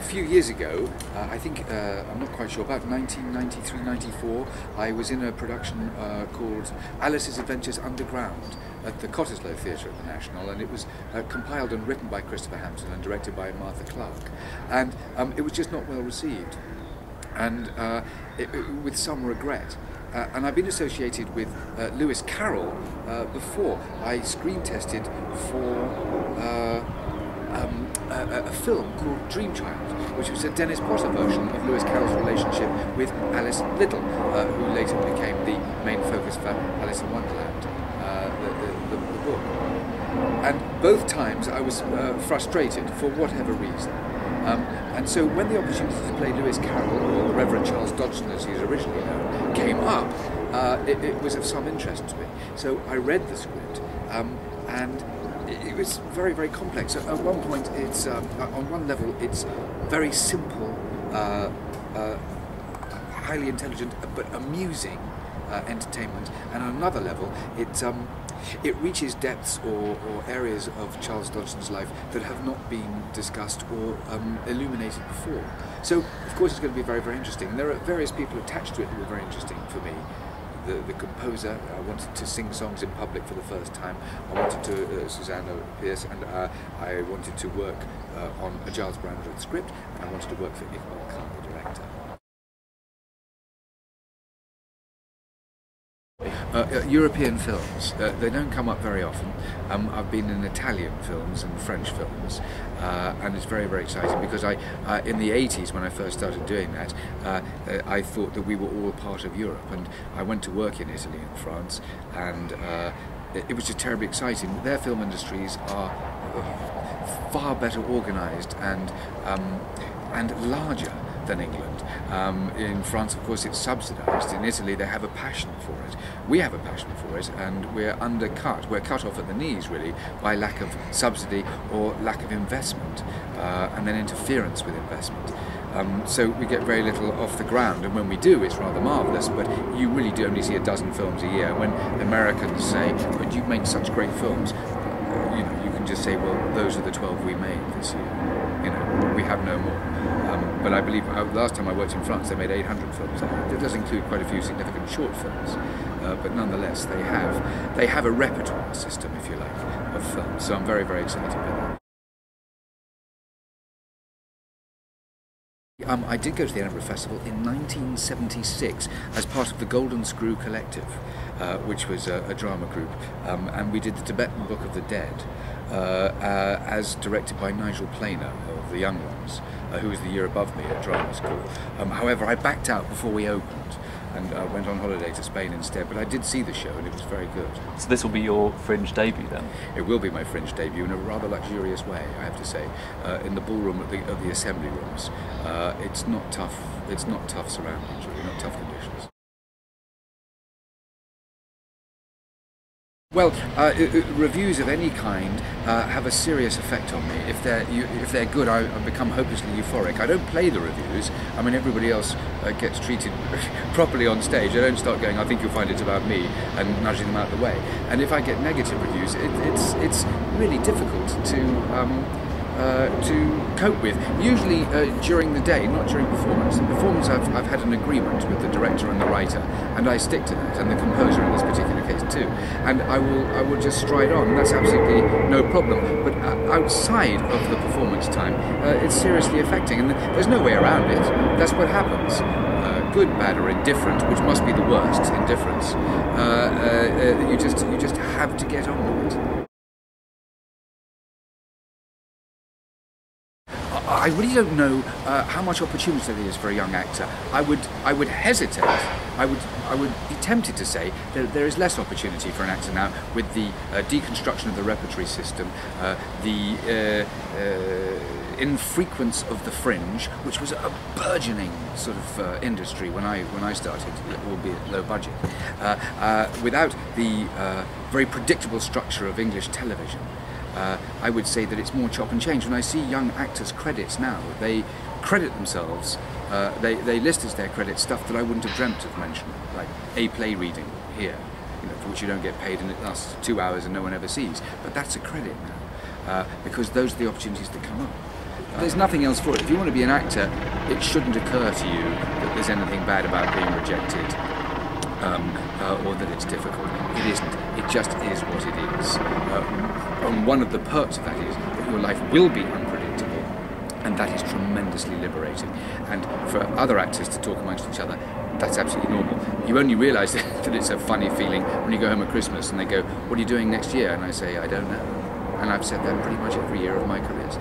a few years ago, I think, I'm not quite sure, about 1993-94, I was in a production called Alice's Adventures Underground at the Cottesloe Theatre at the National, and it was compiled and written by Christopher Hampton and directed by Martha Clark. And it was just not well received, and with some regret. And I've been associated with Lewis Carroll before. I screen tested for a film called Dream Child, which was a Dennis Potter version of Lewis Carroll's relationship with Alice Liddell, who later became the main focus for Alice in Wonderland, the book. And both times I was frustrated for whatever reason. And so when the opportunity to play Lewis Carroll, or the Reverend Charles Dodgson as he was originally known, came up, it was of some interest to me. So I read the script, and it was very, very complex. At one point, it's on one level, it's very simple, highly intelligent, but amusing entertainment, and on another level, it reaches depths or areas of Charles Dodgson's life that have not been discussed or illuminated before. So, of course, it's going to be very, very interesting. And there are various people attached to it who were very interesting for me. The composer, I wanted to sing songs in public for the first time. I wanted to, Susanna Pierce, and I wanted to work on a Gyles Brandreth script, and I wanted to work for Iqbal Khan, the director. European films, they don't come up very often. I've been in Italian films and French films, and it's very, very exciting because in the 80s, when I first started doing that, I thought that we were all part of Europe, and I went to work in Italy and France, and it was just terribly exciting. Their film industries are far better organised and larger than England. In France, of course, it's subsidised. In Italy, they have a passion for it. We have a passion for it, and we're undercut. We're cut off at the knees, really, by lack of subsidy or lack of investment, and then interference with investment. So we get very little off the ground, and when we do, it's rather marvellous, but you really do only see a dozen films a year. When Americans say, but you make such great films, you know, you can just say, well, those are the 12 we made this year. You know, we have no more. But I believe last time I worked in France, they made 800 films. That does include quite a few significant short films, but nonetheless, they have a repertoire system, if you like, of films. So I'm very, very excited about that. I did go to the Edinburgh Festival in 1976 as part of the Golden Screw Collective, which was a drama group, and we did the Tibetan Book of the Dead, as directed by Nigel Planer of The Young Ones, who was the year above me at drama school. However, I backed out before we opened and went on holiday to Spain instead, but I did see the show and it was very good. So this will be your Fringe debut then? It will be my Fringe debut in a rather luxurious way, I have to say, in the ballroom of the Assembly Rooms. It's not tough surroundings, really, not tough conditions. Well, reviews of any kind have a serious effect on me. If they're good, I become hopelessly euphoric. I don't play the reviews. I mean, everybody else gets treated properly on stage. I don't start going, I think you'll find it's about me, and nudging them out of the way. And if I get negative reviews, it's really difficult to cope with. Usually during the day, not during performance. In performance, I've had an agreement with the director and the writer, and I stick to that, and the composer in this particular case too. And I will just stride on. That's absolutely no problem. But outside of the performance time, it's seriously affecting, and there's no way around it. That's what happens. Good, bad, or indifferent, which must be the worst, indifference. You just have to get on with it. I really don't know how much opportunity there is for a young actor. I would hesitate. I would be tempted to say that there is less opportunity for an actor now with the deconstruction of the repertory system, the infrequence of the Fringe, which was a burgeoning sort of industry when I started, albeit low budget, without the very predictable structure of English television. I would say that it's more chop and change. When I see young actors' credits now, they credit themselves, they list as their credits stuff that I wouldn't have dreamt of mentioning, like a play reading here, you know, for which you don't get paid and it lasts 2 hours and no one ever sees. But that's a credit now, because those are the opportunities that come up. There's nothing else for it. If you want to be an actor, it shouldn't occur to you that there's anything bad about being rejected, or that it's difficult. It isn't. It just is what it is. And one of the perks of that is that your life will be unpredictable, and that is tremendously liberating. And for other actors to talk amongst each other, that's absolutely normal. You only realise that it's a funny feeling when you go home at Christmas and they go, "What are you doing next year?" And I say, "I don't know." And I've said that pretty much every year of my career. So.